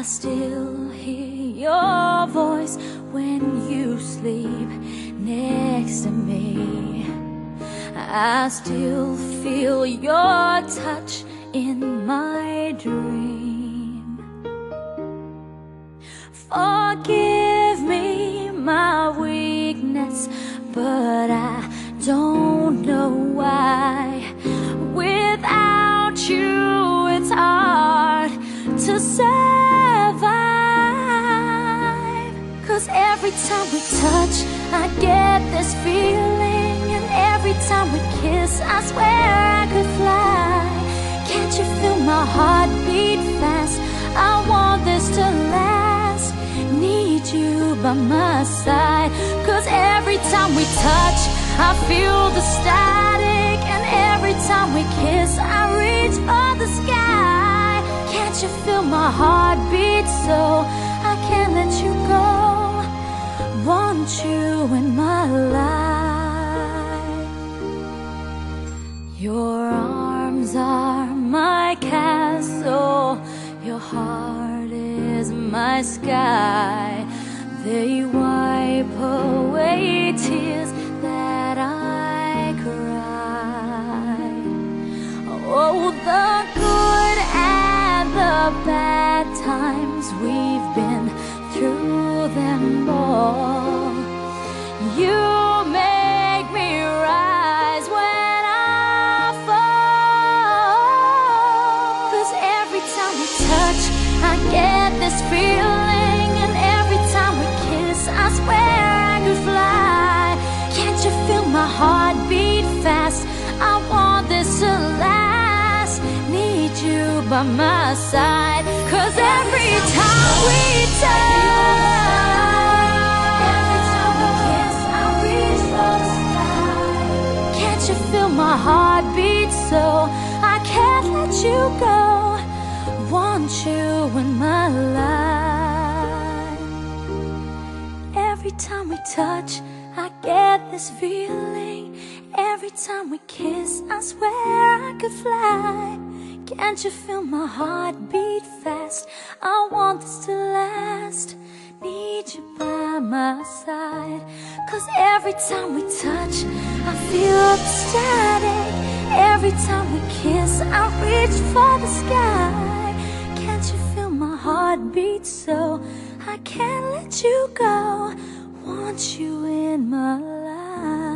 still hear your voice when you sleep next to me. I still feel your touch in my dream. Forgive me my weakness, but I don't know why. Without you, it's hard to survive. 'Cause every time we touch, I get this feeling, and every time we kiss, I swear I could fly. Can't you feel my heart beat fast? I want this to last. Need you by my side. 'Cause every time we touch, I feel the static, and every time we kiss, I reach for the sky. Can't you feel my heart beat so I can't let you go? Want you in my life. Your arms are my castle, your heart is my sky. They wipe away tears that I cry. Oh, the good and the bad times, we've been through them all. You make me rise when I fall. 'Cause every time we touch, I get this feeling, and every time we kiss, I swear I could fly. Can't you feel my heart beat fast? I want this to last. Need you by my side. 'Cause every time we touch, every time we kiss, I reach for the sky. Can't you feel my heart beat so I can't let you go? Want you in my life. Every time we touch, I get this feeling. Every time we kiss, I swear I could fly. Can't you feel my heart beat fast? I want this to last. Need you by my side. 'Cause every time we touch, I feel the static. Every time we kiss, I reach for the sky. Can't you feel my heart beat so I can't let you go? Want you in my life.